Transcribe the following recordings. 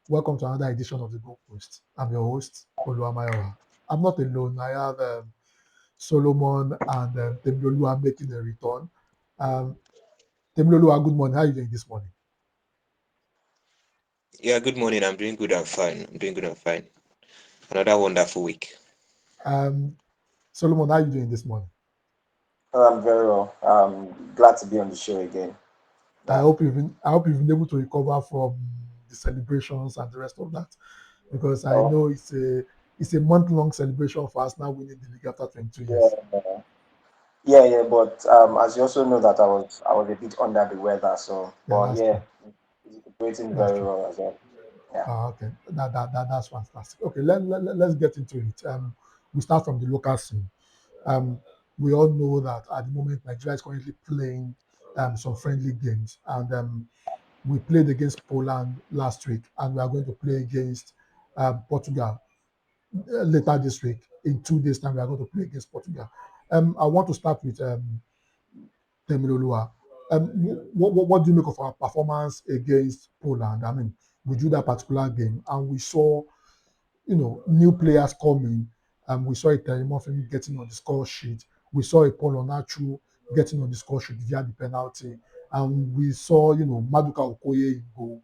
Welcome to another edition of the Goal Post. I'm your host, Oluwamayowa. I'm not alone. I have Solomon and Temiloluwa making a return. Um, Temiloluwa, good morning. How are you doing this morning? Yeah, good morning. I'm doing good. I'm fine. I'm doing good. I'm fine. Another wonderful week. Um, Solomon, how are you doing this morning? I'm very well. Glad to be on the show again. Yeah. I hope you've been able to recover from the celebrations and the rest of that, because I Oh, know it's a month-long celebration for us now winning the league after 22 years. yeah, yeah. But as you also know that I was a bit under the weather, so Yeah, but that's true. yeah, it's recuperating That's very true. well as well. Yeah. Okay, that's fantastic. Okay, let's get into it. We start from the local scene. Um, we all know that at the moment Nigeria is currently playing some friendly games, and we played against Poland last week, and we are going to play against Portugal later this week. In 2 days' time, we are going to play against Portugal. I want to start with Temiloluwa. What do you make of our performance against Poland? I mean, we drew that particular game, and we saw new players coming. We saw a Terimofim getting on the score sheet. We saw a Paul Onachu getting on the score sheet via the penalty. And we saw, Maduka Okoye in goal,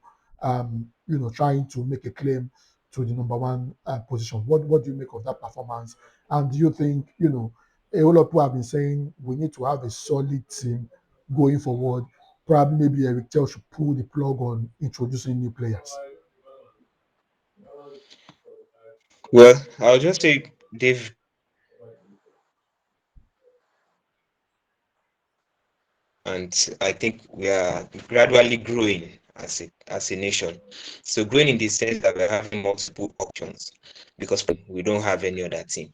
trying to make a claim to the number one position. What do you make of that performance? And do you think, a whole lot of people have been saying we need to have a solid team going forward. Probably maybe Eric Tell should pull the plug on introducing new players. Well, I'll just say they've and I think we are gradually growing as a nation. So growing in the sense that we're having multiple options because we don't have any other team.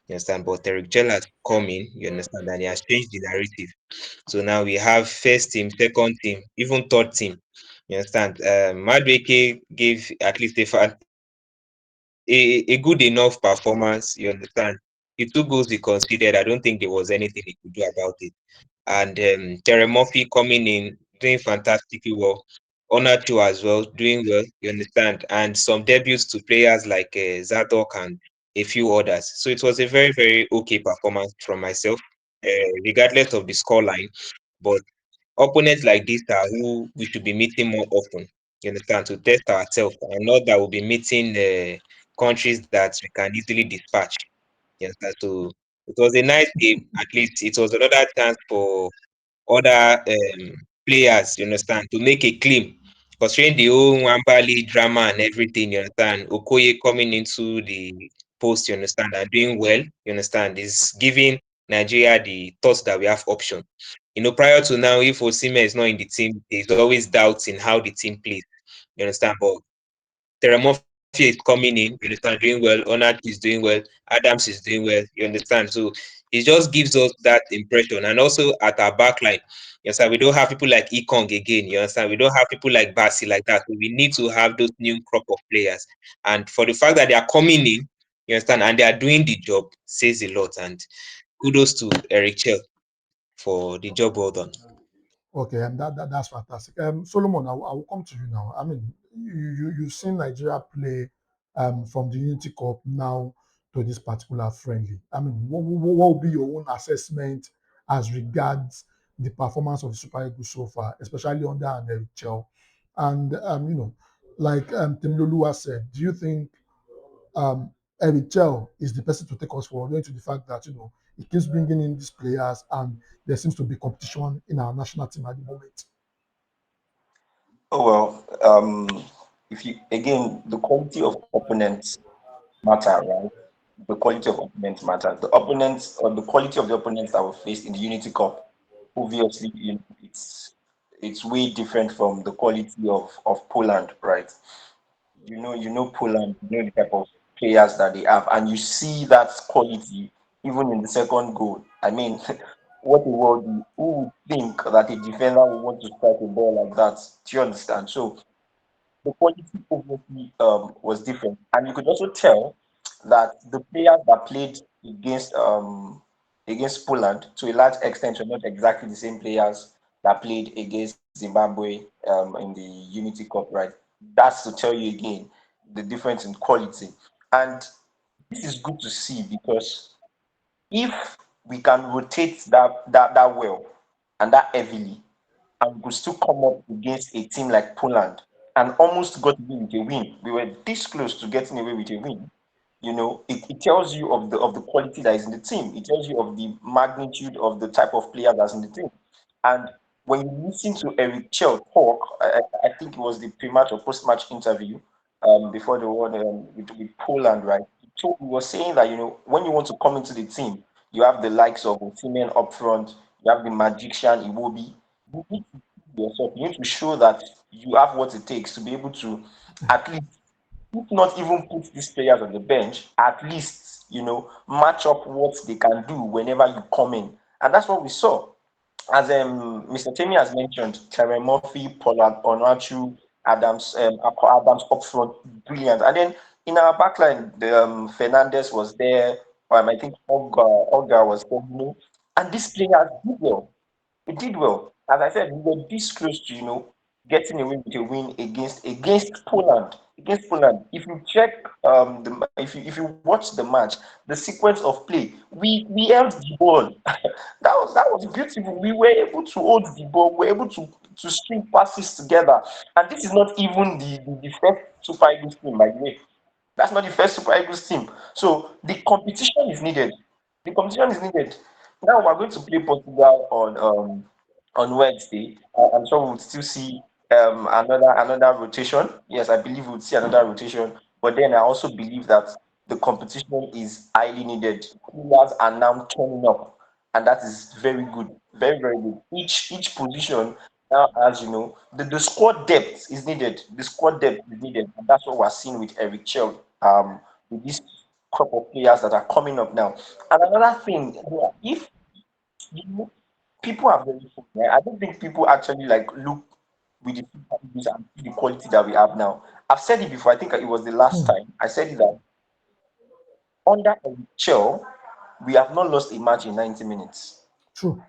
You understand? But Eric Chell has come in, you understand, and he has changed the narrative. So now we have first team, second team, even third team. You understand? Madweke gave at least a good enough performance. You understand? The two goals he conceded, I don't think there was anything he could do about it. And Terry Murphy coming in, doing fantastically well. Onachu as well, doing well. You understand? And some debuts to players like Zadok and a few others. So it was a very, very okay performance from myself, regardless of the scoreline. But opponents like this are who we should be meeting more often. You understand? To test ourselves, and not that we'll be meeting countries that we can easily dispatch. You understand? So it was a nice game. At least it was another chance for other players, you understand, to make a claim. Considering the whole Wambali drama and everything, you understand, Okoye coming into the post, you understand, and doing well, you understand, is giving Nigeria the thoughts that we have option. Prior to now, if Osimhen is not in the team, there's always doubts in how the team plays. You understand? But Teramofia is coming in, you understand, doing well. Onat is doing well. Adams is doing well. You understand? So it just gives us that impression. And also at our back line, you understand, we don't have people like Ekong again. You understand? We don't have people like Basi like that. So we need to have those new crop of players. And for the fact that they are coming in, you understand, and they are doing the job, says a lot. And kudos to Eric Chell for the job well done. Okay, and that's fantastic. Solomon, I will come to you now. I mean, you've seen Nigeria play from the Unity Cup now to this particular friendly. I mean, what will be your own assessment as regards the performance of the Super Eagles so far, especially under Eric Chell? And like Temiloluwa said, do you think Eric Chell is the person to take us forward, owing to the fact that he keeps bringing in these players and there seems to be competition in our national team at the moment? Oh well. If you again, the quality of opponents matter, right? The quality of opponents matter. The opponents or the quality of the opponents that we faced in the Unity Cup, obviously, it's way different from the quality of Poland, right? You know Poland, you know the type of players that they have, and you see that quality even in the second goal. I mean, what a world! Who would think that a defender would want to strike a ball like that? Do you understand? So the quality obviously was different, and you could also tell that the players that played against Poland to a large extent were not exactly the same players that played against Zimbabwe in the Unity Cup, right? That's to tell you again. the difference in quality. And this is good to see because if we can rotate that well and that heavily, and we could still come up against a team like Poland and almost got away with a win. We were this close to getting away with a win. It tells you of the quality that is in the team. It tells you of the magnitude of the type of player that's in the team. And when you listen to Eric Chell talk, I think it was the pre-match or post-match interview before the one with Poland, right? He was saying that when you want to come into the team, you have the likes of Osimhen up front, you have the magician Iwobi. You need to prove yourself. You need to show that you have what it takes to be able to at least, if not even put these players on the bench, at least match up what they can do whenever you come in, and that's what we saw. As Mr. Tammy has mentioned, Terry Murphy, Pollard, Onachu, Adams up front, brilliant. And then in our backline, the Fernandez was there. I think Olga was there, and these players did well. We did well. As I said, we were this close to getting away with a win against Poland. Against Poland, if you check if you watch the match, the sequence of play, we held the ball. That was beautiful. We were able to hold the ball. We were able to string passes together, and this is not even the first Super Eagles team, by the way. That's not the first Super Eagles team. So the competition is needed. The competition is needed. Now we're going to play Portugal on Wednesday. I'm sure we'll still see another rotation. Yes, I believe we'll see another rotation. But then I also believe that the competition is highly needed. Players are now turning up, and that is very good, very very good. Each position now has the squad depth is needed. The squad depth is needed, and that's what we're seeing with Eric Chell. With this crop of players that are coming up now. And another thing, if you know, people are very funny, right? I don't think people actually like look with the Super Eagles and see the quality that we have now. I've said it before. I think it was the last Hmm, time I said it that under Eric Chell, we have not lost a match in 90 minutes. true,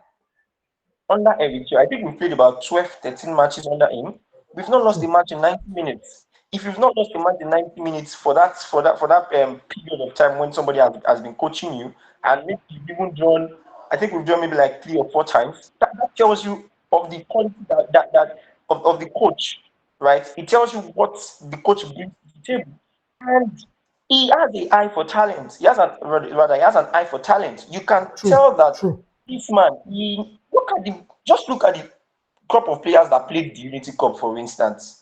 Under Eric Chell, I think we've played about 12, 13 matches under him. We've not lost a true. match in 90 minutes. If you've not lost a match in 90 minutes for that period of time when somebody has been coaching you, and maybe you've even drawn, I think we've drawn maybe like 3 or 4 times, that tells you of the quality of the coach, right? It tells you what the coach brings to the table. And he has an eye for talent. He has an eye for talent. You can True, tell that true. this man, look at the crop of players that played the Unity Cup, for instance.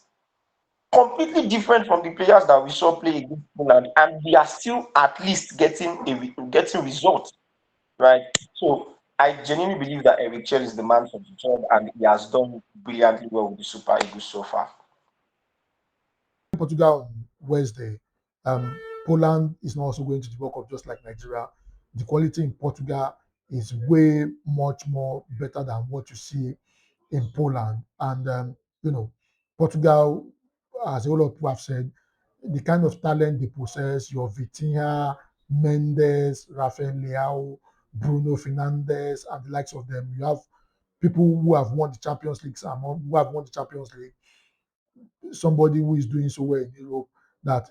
Completely different from the players that we saw play against Poland, and we are still at least getting results, right? So I genuinely believe that Eric Chell is the man for the job, and he has done brilliantly well with the Super Eagles so far. Portugal on Wednesday. Um, Poland is not also going to the World Cup just like Nigeria. The quality in Portugal is way much more better than what you see in Poland. And Portugal, as a lot of people have said, the kind of talent they possess, your Vitinha, Mendes, Rafael Leao, Bruno Fernandes, and the likes of them. You have people who have won the Champions League, who have won the Champions League, somebody who is doing so well in Europe that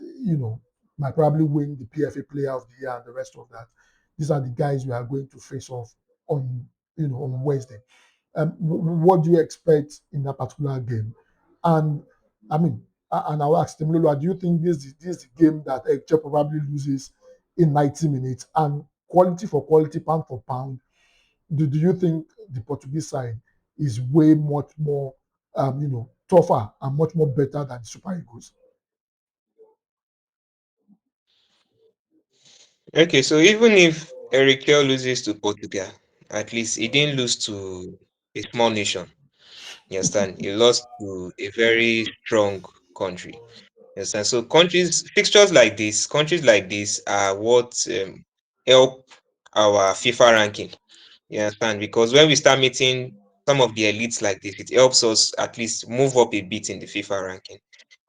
might probably win the PFA Player of the Year and the rest of that. These are the guys we are going to face off on on Wednesday. What do you expect in that particular game? And I mean, and I'll ask Temilolo, do you think this is the game that Ekche probably loses in 90 minutes? And quality for quality, pound for pound, do you think the Portuguese side is way much more tougher and much more better than the Super Eagles? Okay, so even if Eric Kell loses to Portugal, at least he didn't lose to a small nation. You understand? He lost to a very strong country. You understand? So countries like this are what help our FIFA ranking. You understand? Because when we start meeting some of the elites like this, it helps us at least move up a bit in the FIFA ranking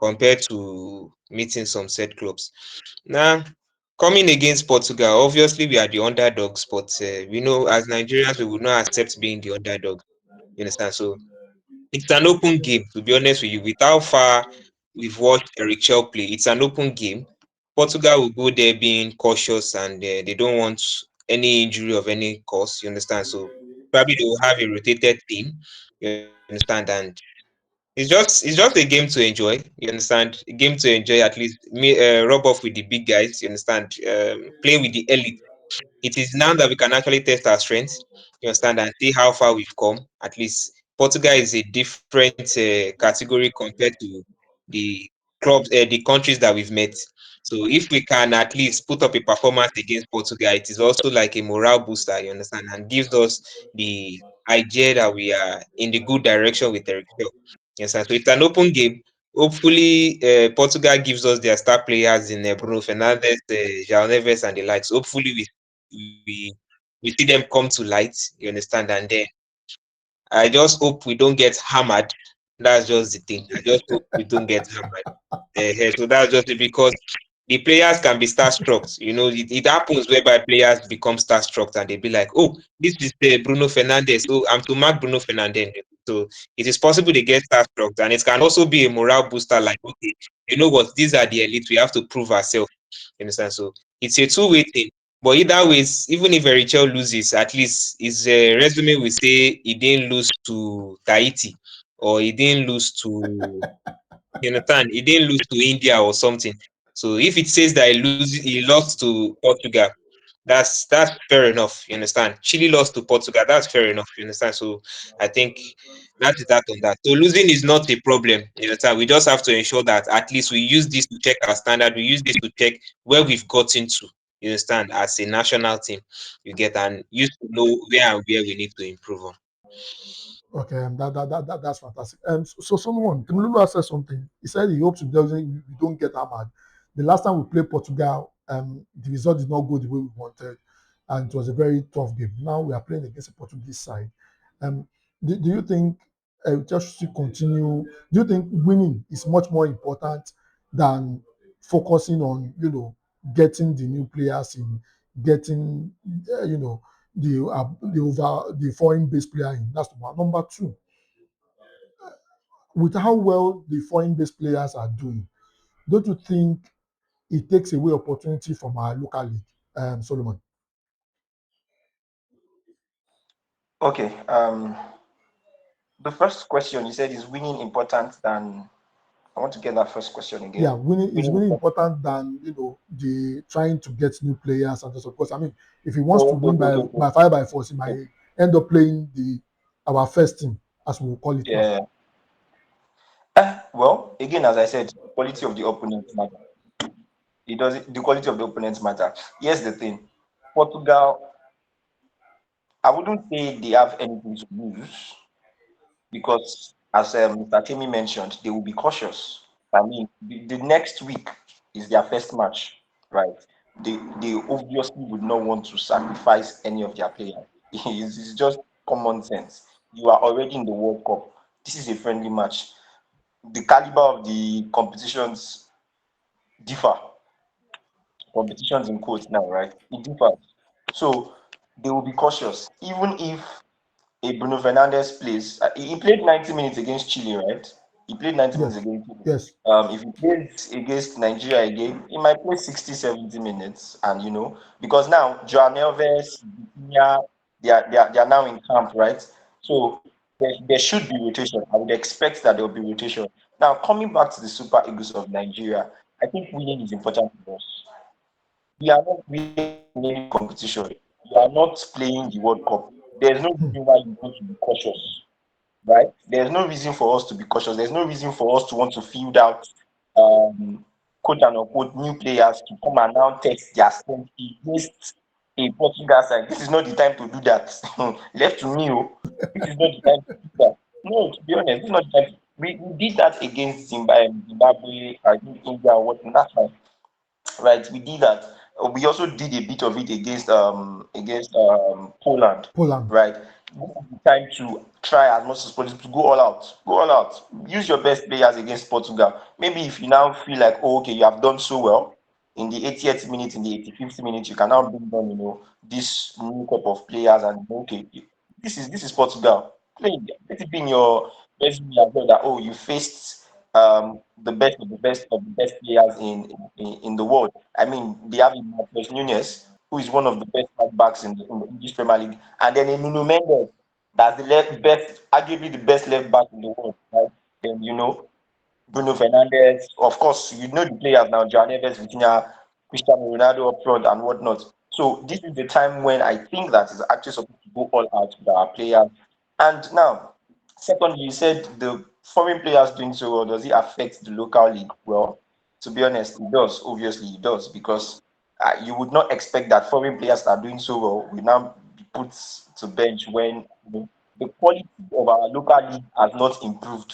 compared to meeting some set clubs. Now, coming against Portugal, obviously we are the underdogs, but we know as Nigerians we would not accept being the underdog. You understand? So it's an open game, to be honest with you. With how far we've watched Eric Chell play. It's an open game. Portugal will go there being cautious and they don't want any injury of any cause. You understand? So probably they will have a rotated team. You understand? And it's just a game to enjoy. You understand? A game to enjoy, at least me rub off with the big guys. You understand? Playing with the elite. It is now that we can actually test our strengths, you understand, and see how far we've come. At least Portugal is a different category compared to the clubs, the countries that we've met. So if we can at least put up a performance against Portugal, it is also like a morale booster, you understand, and gives us the idea that we are in the good direction with Eric Hill. Yes, so it's an open game. Hopefully, Portugal gives us their star players in Bruno Fernandes, João Neves, and the likes. Hopefully, we we see them come to light. You understand, and then I just hope we don't get hammered. That's just the thing. I just hope we don't get hammered. So that's just it, because the players can be starstruck. You know, it happens whereby players become starstruck and they be like, "Oh, this is Bruno Fernandes. Oh, I'm to mark Bruno Fernandes." So it is possible they get starstruck, and it can also be a morale booster. Like, okay, you know what? These are the elite. We have to prove ourselves. You understand? So it's a two-way thing. But either ways, even if Erichel loses, at least his resume will say he didn't lose to Tahiti, or he didn't lose to, you understand, he didn't lose to India or something. So if it says that he lost to Portugal, that's fair enough. You understand? Chile lost to Portugal. That's fair enough. You understand? So I think that is that on that. So losing is not a problem. You understand? We just have to ensure that at least we use this to check our standard. We use this to check where we've gotten to. You understand? As a national team, you get, and used to know where we need to improve on. Okay, that's fantastic. So Solomon, Temilulu said something. He said he hopes we don't get hammered. The last time we played Portugal, the result did not go the way we wanted, and it was a very tough game. Now we are playing against a Portuguese side. Um, do you think just to continue? Do you think winning is much more important than focusing on getting the new players in, getting the foreign based player in? That's one. Number two, with how well the foreign based players are doing, don't you think it takes away opportunity from our local league, Solomon? Okay. The first question you said, is winning important than? I want to get that first question Yeah, again. winning is Winning. really important than the trying to get new players and so. Because I mean, if he wants to Oh, win okay, by okay, okay. by fire by force, he might end up playing our first team, as we will call it now. Yeah. Well, again, as I said, quality of the opponent matter. It does. The quality of the opponents matter. Here's the thing: Portugal. I wouldn't say they have anything to lose, because, as Mr. Kemi mentioned, they will be cautious. I mean, the next week is their first match, right? They obviously would not want to sacrifice any of their players. It's just common sense. You are already in the World Cup. This is a friendly match. The caliber of the differ. Competitions in quotes now, right? It differs. So they will be cautious. Even if a Bruno Fernandes plays, he played 90 minutes against Chile, right? He played 90 minutes Yes, against Chile. yes, If he plays against Nigeria again, he might play 60, 70 minutes. And, because now Joao Neves, Vitinha, they are now in camp, right? So there should be rotation. I would expect that there will be rotation. Now, coming back to the Super Eagles of Nigeria, I think winning is important for us. We are not winning any competition. We are not playing the World Cup. There's no reason why you need to be cautious, right? There's no reason for us to be cautious. There's no reason for us to want to field out, quote and unquote, new players to come and now test their strength against a Portugal side. This is not the time to do that. Left to me, this is not the time to do that. No, to be honest, this is not the time. We did that against Zimbabwe, I think India, what? That's fine, right? We did that. We also did a bit of it against Poland, Poland. right? This is the time to try as much as possible to go all out. Go all out. Use your best players against Portugal. Maybe if you now feel like, oh, okay, you have done so well in the 80th minute, in the 85th minute, you can now bring on, this new crop of players, and okay, this is Portugal. Play. Let it be in your resume as well that, oh, you faced the best of the best players in the world. I mean, they have Matheus Nunes, who is one of the best right backs in the English Premier League, and then a Nuno Mendes, that's the best, arguably the best left back in the world, right? Then Bruno Fernandes, of course, the players now, João Neves, Vitinha, Cristiano Ronaldo up front and whatnot. So this is the time when I think that is actually supposed to go all out with our players. And now, secondly, you said the foreign players doing so well, does it affect the local league? Well, to be honest, it does. Obviously, it does because you would not expect that foreign players that are doing so well will now be put to bench when the quality of our local league has not improved.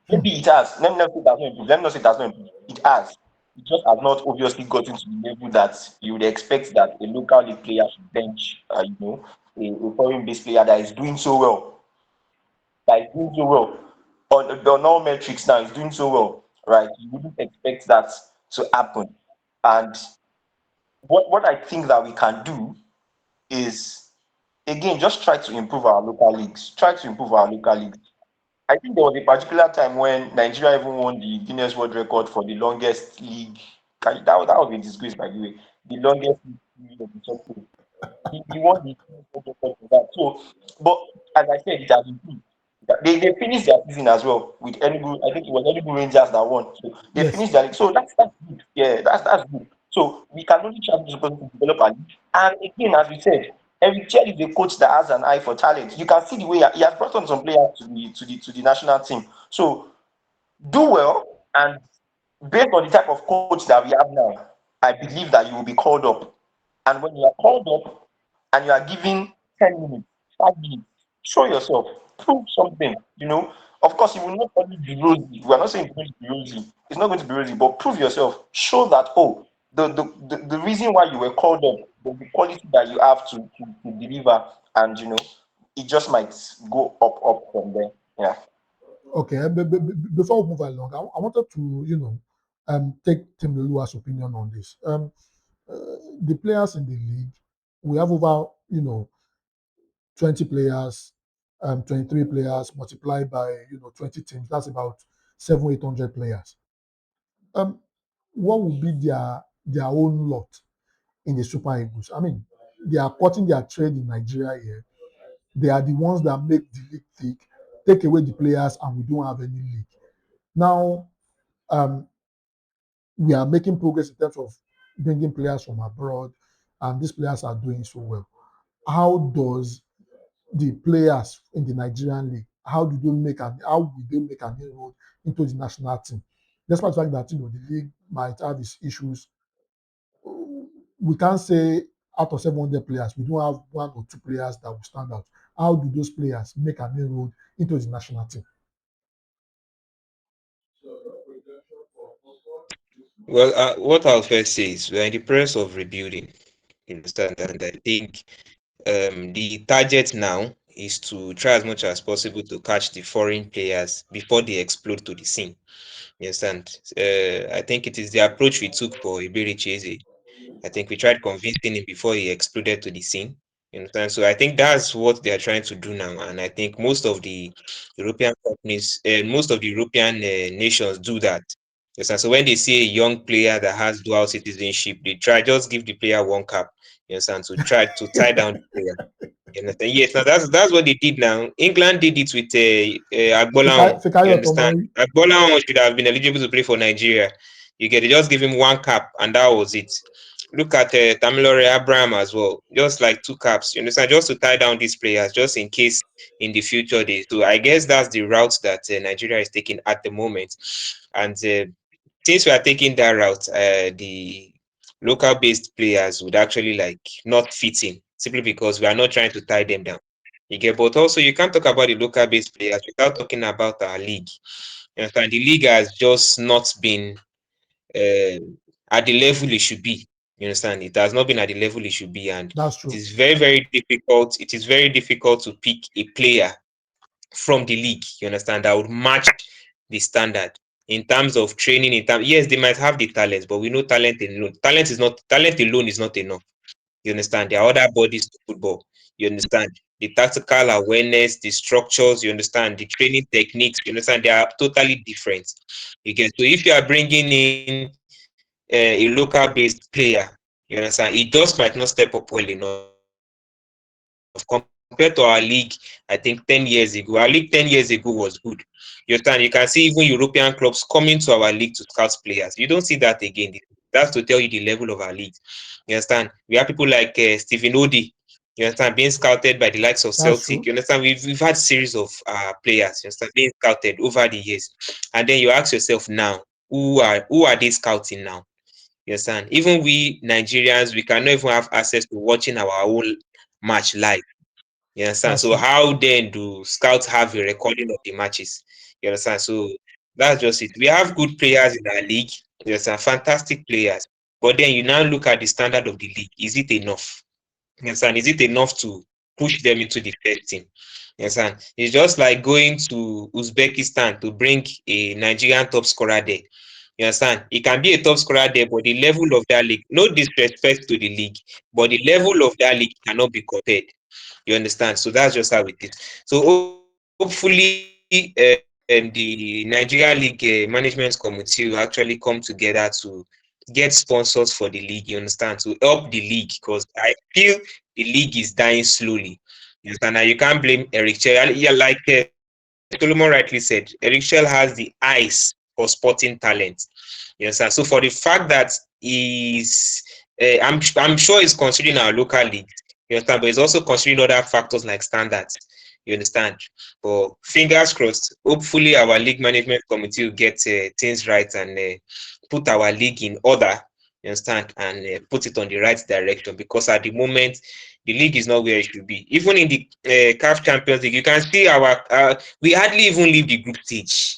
Hmm. Maybe it has. Let me not say it has not improved. Let me not say it has not improved. It has. It just has not obviously gotten to the level that you would expect that a local league player should bench, a foreign-based player that is doing so well, on all metrics now, is doing so well, right? You wouldn't expect that to happen. And what I think that we can do is, again, just try to improve our local leagues. Try to improve our local leagues. I think there was a particular time when Nigeria even won the Guinness World Record for the longest league. That was a disgrace, by the way. The longest league of the soccer. He won the Guinness World Record for that. So, but as I said, it has improved. They finished their season as well with Enugu. I think it was Enugu Rangers that won. So they Yes. finished their league. So that's good. Yeah, that's good. So we can only try to develop our league. And again, as we said, Eric Chell is a coach that has an eye for talent. You can see the way he has brought on some players to the national team. So do well, and based on the type of coach that we have now, I believe that you will be called up. And when you are called up and you are given 10 minutes, 5 minutes, show yourself, prove something. Of course, it will not only be rosy. We are not saying it's going to be rosy. It's not going to be rosy, but prove yourself. Show that, oh, the reason why you were called up, the quality that you have to deliver, and it just might go up from there. Yeah. Okay. Before we move along, I wanted to, take Tim Lelua's opinion on this. The players in the league, we have over, 20 players, 23 players multiplied by, 20 teams. That's about 800 players. Um, what would be their own lot in the Super Eagles? I mean, they are cutting their trade in Nigeria here. They are the ones that make the league thick. Take away the players, and we don't have any league. Now, um, we are making progress in terms of bringing players from abroad, and these players are doing so well. How does the players in the Nigerian league, how will they make an inroad into the national team? Despite the fact that the league might have its issues, we can't say out of 700 players, we don't have one or two players that will stand out. How do those players make an inroad into the national team? Well, what I'll first say is we're in the process of rebuilding. You understand? And I think the target now is to try as much as possible to catch the foreign players before they explode to the scene. You understand? I think it is the approach we took for Iberi Cheze. I think we tried convincing him before he exploded to the scene. You understand? So I think that's what they are trying to do now, and I think most of the European companies, most of the European nations do that. Yes, and so when they see a young player that has dual citizenship, they try just give the player one cap. You understand? To try to tie down the player. You understand? Yes, now that's what they did now. England did it with Agbola. You Fikayo understand? Tomori. Agbola should have been eligible to play for Nigeria. You get it, just give him one cap, and that was it. Look at Tamilore Abraham as well, just like two caps. You understand? Just to tie down these players, just in case in the future they do. I guess that's the route that Nigeria is taking at the moment, and since we are taking that route, the local based players would actually like not fit in simply because we are not trying to tie them down. You get, but also you can't talk about the local based players without talking about our league. You understand? The league has just not been uh, at the level it should be. You understand? It has not been at the level it should be, and That's it true. is very, very difficult. It is very difficult to pick a player from the league. You understand? That would match the standard in terms of training. Yes, they might have the talent, but we know talent alone is not enough. You understand? There are other bodies to football. You understand? The tactical awareness, the structures, you understand? The training techniques, you understand? They are totally different. You get so if you are bringing in a local based player, you understand? He just might not step up well enough compared to our league. I think 10 years ago. Our league 10 years ago was good. You understand? You can see even European clubs coming to our league to scout players. You don't see that again. That's to tell you the level of our league. You understand? We have people like Stephen Odi. You understand? Being scouted by the likes of Celtic. You understand? We've had series of That's true. players. You understand? Being scouted over the years. And then you ask yourself now, who are they scouting now? You understand? Even we Nigerians, we cannot even have access to watching our own match live. You understand? So how That's then true. do scouts have a recording of the matches? You understand? So that's just it. We have good players in our league. You understand? Fantastic players. But then you now look at the standard of the league. Is it enough? You understand? Is it enough to push them into the first team? You understand? It's just like going to Uzbekistan to bring a Nigerian top scorer there. You understand? He can be a top scorer there, but the level of that league, no disrespect to the league, but the level of that league cannot be compared. You understand? So that's just how it is. So hopefully, the Nigeria League Management Committee will actually come together to get sponsors for the league. You understand? To help the league because I feel the league is dying slowly. You understand? Now you can't blame Eric Chell. Yeah, like Solomon rightly said, Eric Chell has the eyes for sporting talent. You understand? So for the fact that he's, I'm sure he's considering our local league. You understand? But he's also considering other factors like standards. You understand? But fingers crossed. Hopefully, our league management committee will get things right and put our league in order. You understand? And put it on the right direction because at the moment, the league is not where it should be. Even in the CAF Champions League, you can see our we hardly even leave the group stage.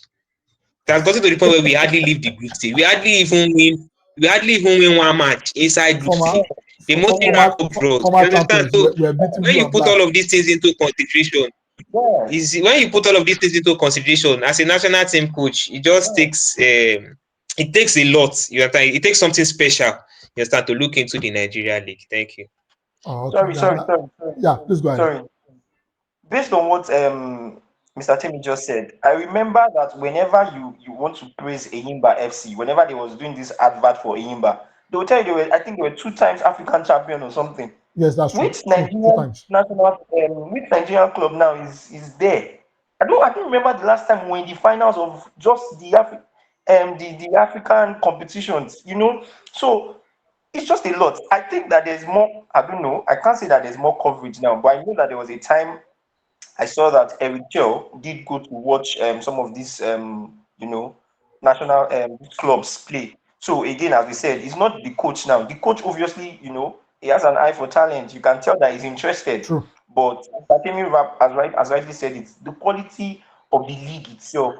It has gotten to the point where we hardly leave the group stage. We hardly even win one match inside group Former, stage. They mostly have former, two draws. former You understand? champions So were beating when blue you and put black. all of these things into consideration, Yeah, is when you put all of these things into consideration as a national team coach, it just yeah. takes it takes a lot. You understand? It takes something special. You understand to look into the Nigeria League. Thank you. Oh, okay. Sorry, sorry, sorry, sorry, Yeah, please go ahead. sorry. Based on what Mr. Timmy just said, I remember that whenever you want to praise Eyimba FC, whenever they was doing this advert for Eyimba, they will tell you I think they were 2 times African champion or something. Yes, that's true. Which True. Two Nigerian times. national, which Nigerian club now is there? I don't remember the last time we were in the finals of just the African competitions. So it's just a lot. I think that there's more. I don't know. I can't say that there's more coverage now, but I know that there was a time I saw that Eric Joe did go to watch some of these national clubs play. So again, as we said, it's not the coach now. The coach obviously, he has an eye for talent. You can tell that he's interested. True. But Fatemi Rap, as rightly said, it's the quality of the league itself.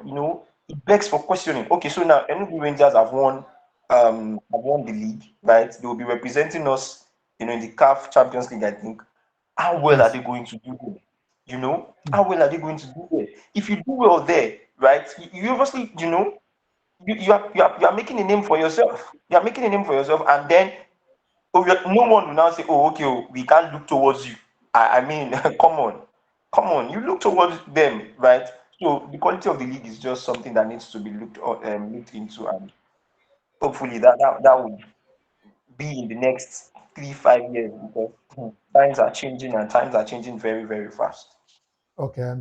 It begs for questioning. Okay, so now Enugu Rangers have won the league, right? They will be representing us, in the CAF Champions League, I think. How well are Yes. they going to do there? How well are they going to do there? If you do well there, right, you obviously, you are making a name for yourself. You are making a name for yourself, and then no one will now say, "Oh, okay, oh, we can't look towards you." I mean, come on, you look towards them, right? So the quality of the league is just something that needs to be looked into, and hopefully that would be in the next 3 5 years because times are changing and times are changing very very fast. Okay. And